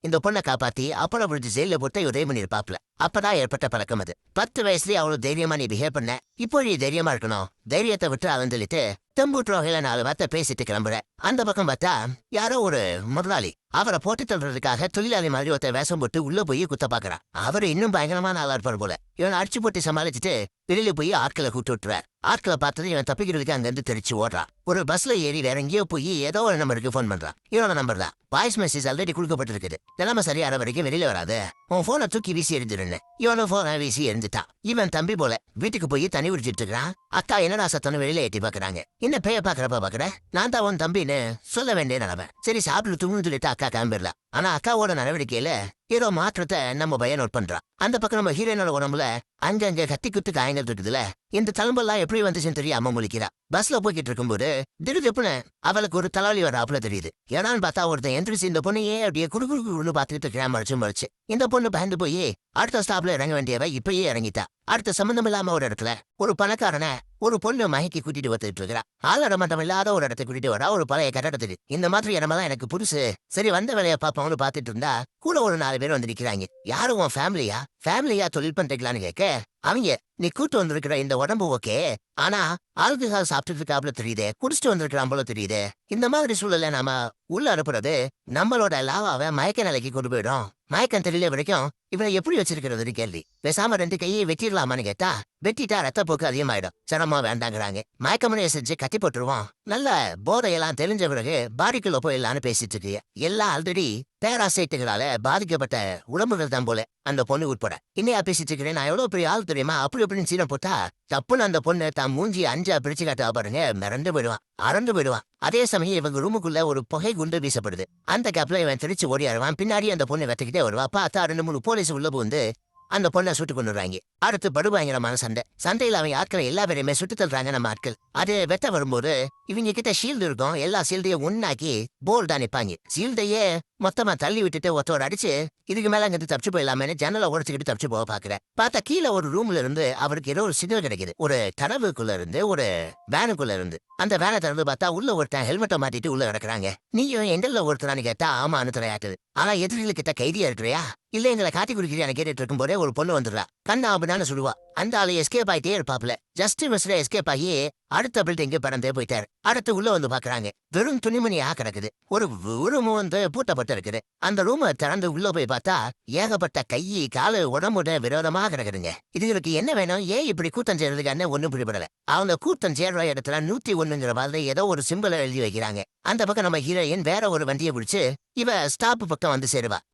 இந்த பொண்ணை காப்பாத்தி அப்புறம் விழுந்து ஜெயில போட்டு ஒரே பண்ணிருப்பாப்ல. அப்பதான் ஏற்பட்ட பழக்கம் அது. 10 வயசுலயே அவ்வளவு தைரியமா நீ பிஹேவ் பண்ண, இப்போ நீ தைரியமா இருக்கணும், தைரியத்தை விட்டு அவன் சொல்லிட்டு தெம்பூட்டு வகையில 4 வார்த்தை பேசிட்டு கிளம்புற. அந்த பக்கம் பார்த்தா யாரோ ஒரு முதலாளி அவரை போட்டு தள்ளுறதுக்காக தொழிலாளி மாதிரி ஒருத்த வேஷம் போட்டு உள்ள போய் குத்த பாக்குறான். அவரு இன்னும் பயங்கரமான ஆளா இருப்பார் போல. இவன் அடிச்சு போட்டு சமாளிச்சுட்டு வெளியில போய் ஆட்களை கூட்டு விட்டுறார். ஆட்களை பார்த்தது இவன் தப்பிக்கிறதுக்கு அங்கிருந்து தெரிச்சு ஓடுறான். ஒரு பஸ்ல ஏறி வேற எங்கேயோ போய் ஏதோ ஒரு நம்பருக்கு போன் பண்றான். இவனோட நம்பர் தான். வாய்ஸ் மெசேஜ் ஆல்ரெடி கொடுக்கப்பட்டிருக்குது. நிலைமை சரியான வரைக்கும் வெளியில வராது, உன் போனை தூக்கி வீசி எரிஞ்சிருன்னு. இவனும் போனை வீசி எரிஞ்சிட்டான். இவன் தம்பி போல வீட்டுக்கு போய் தண்ணி குடிச்சிட்டு இருக்கான். அக்கா என்னடா சத்தம்னு வெளியில ஏற்றி பாக்குறாங்க. என்ன பேய பாக்குறப்ப பாக்குற, நான் தான் உன் தம்பின்னு சொல்ல வேண்டிய நிலவை. சரி சாப்பிட்டு தூங்கு சொல்லிட்டு அக்கா கிளம்பிடலாம். ஆனா அக்காவோட நடவடிக்கையில ஏதோ மாற்றத்தை நம்ம பையன் நோட் பண்றான். அந்த பக்கம் நம்ம ஹீரோனோட உடம்புல அங்கங்க கத்தி குத்து காயங்கள் இருக்குதுல. இந்த தழும்பெல்லாம் எப்படி வந்துச்சுன்னு தெரியாம முழிக்கிறா. பஸ்ல போய்கிட்டு இருக்கும்போது திடீர்னு அவளுக்கு ஒரு தலைவலி வர அப்பல தெரியுது. ஏடான்னு பார்த்தா ஒருத்தன் எந்திரிச்சு இந்த பொண்ணையே அப்படியே குடுக்குன்னு பார்த்துட்டு மறைச்சு இந்த பொண்ணு பயந்து போய் அடுத்த ஸ்டாப்ல இறங்க வேண்டியவ இப்பயே இறங்கிட்டா. அடுத்த சம்பந்தம் இல்லாம ஒரு இடத்துல ஒரு பணக்காரன ஒரு பொண்ணு மயக்கி கூட்டிட்டு வந்துட்டு இருக்கிறா. ஆளடமட்டம் இல்லாத ஒரு இடத்தை கூட்டிட்டு வரா, ஒரு பழைய கட்டடத்துக்கு. இந்த மாதிரி இடமெல்லாம் எனக்கு புதுசு. சரி வந்த வேலையை பார்ப்போம்னு பார்த்துட்டு இருந்தா கூட ஒரு 4 பேர் வந்து நிக்கிறாங்க. யாரும் உன் ஃபேமிலியா தொழில் பண்றீங்களான்னு கேட்க, அவங்க நீ கூட்டு வந்திருக்கிற இந்த உடம்பு ஓகே, ஆனா ஆல்கஹால் சாப்பிட்டு இருக்காப்புல தெரியுது, குடிச்சிட்டு வந்திருக்கிறான் போல தெரியுது. இந்த மாதிரி சூழல நாம உள்ள அனுப்புறது நம்மளோட லாவாவை மயக்க நிலைக்கு கொண்டு போயிடும். மயக்கம் தெரியல வரைக்கும் இவனை எப்படி வச்சிருக்கிறது கேள்வி. பேசாம 2 கையை வெட்டிடலாமான்னு கேட்டா, வெட்டிட்டா ரத்தப்போக்கு அதிகமாயிடும். சிரமம் வேண்டாங்கிறாங்க. மயக்கமனையை செஞ்சு கட்டி போட்டுருவோம். நல்ல போதையெல்லாம் தெரிஞ்ச பிறகு பாடிக்குள்ள போயிடலான்னு பேசிட்டு இருக்கு. எல்லாம் ஆல்ரெடி பேராசைட்டுகளால பாதிக்கப்பட்ட உடம்புகள் தான் போல அந்த பொண்ணு உட்பட. இன்னையா பேசிட்டு இருக்கிறேன், நான் எவ்வளவு பெரிய ஆள் தெரியுமா, அப்படி அப்படின்னு சீனம் போட்டா தப்புன்னு அந்த பொண்ணு தான் மூஞ்சி 5 பிரிச்சு காட்டா பாருங்க, மிரண்டு போயிடுவான், அரண்டு போயிடுவான். அதே சமயம் இவங்க ரூமுக்குள்ள ஒரு புகை குண்டு வீசப்படுது. அந்த கேப்ல இவன் திருச்சி ஓடியாருவான். பின்னாடி அந்த பொண்ணு வெட்டிக்கிட்டே வருவா. பார்த்தா 2-3 போலீஸ் உள்ள புகுந்து அந்த பொண்ணை சுட்டு கொண்டுறாங்க. அடுத்து படுபயங்கரமான சண்டையில அவங்க ஆட்களை எல்லா பேரையுமே சுட்டு தள்ளுறாங்க நம்ம ஆட்கள். அது வெட்ட வரும்போது இவங்க கிட்ட ஷீல்டு இருக்கும். எல்லா ஷீல்டையும் ஒன்னாக்கி போல்டா நிப்பாங்க. ஷீல்டையே மொத்தமா தள்ளி விட்டுட்டு ஒருத்தோட அடிச்சு இதுக்கு மேல அங்கிருந்து தப்பிச்சு போயிடலாமே ஜன்னலை உடச்சுக்கிட்டு தப்பிச்சு போக பாக்குறேன். பார்த்தா கீழே ஒரு ரூம்ல இருந்து அவருக்கு ஏதோ ஒரு சிக்னல் கிடைக்குது. ஒரு கனவுக்குள்ள இருந்து ஒரு வேனுக்குள்ள இருந்து. அந்த வேனை திறந்து பார்த்தா உள்ள ஒருத்தன் ஹெல்மெட்டை மாட்டிட்டு உள்ள கிடக்குறாங்க. நீயும் எங்கல்ல ஒருத்தரான்னு கேட்டா ஆமான்னு தலையாட்டுது. ஆனா எதிரிகிட்ட கைதியா இருக்கிறியா இல்ல எங்களை காட்டி குடிக்கிறியான்னு கேட்டுட்டு இருக்கும் போதே ஒரு பொண்ணு வந்துடுறா. கண்ணா அப்படின்னு சொல்லுவா. அந்த ஆளு எஸ்கேப் ஆயிட்டே இருப்பாப்ல. ஜஸ்ட் மிஸ்ல எஸ்கேப் ஆகி அடுத்த பில்டிங்கு பறந்தே போயிட்டாரு. அடுத்து உள்ள வந்து பாக்குறாங்க, வெறும் துணிமணியா கிடக்குது. ஒரு ரூம் வந்து பூட்டப்பட்டு இருக்குது. அந்த ரூமை திறந்து உள்ள போய் பார்த்தா ஏகப்பட்ட கை காலு உடம்புட விரோதமா கிடக்குதுங்க. இதுகளுக்கு என்ன வேணும், ஏன் இப்படி கூட்டம் செய்யறதுக்கான ஒண்ணும் புரியப்படல. அவங்க கூட்டம் சேர்ற இடத்துல 101ங்கிற மாதிரி ஏதோ ஒரு சிம்பிளை எழுதி வைக்கிறாங்க. அந்த பக்கம் நம்ம ஹீரோயின் வேற ஒரு வண்டியை பிடிச்சு இவ ஸ்டாப் பக்கம் வந்து சேருவா.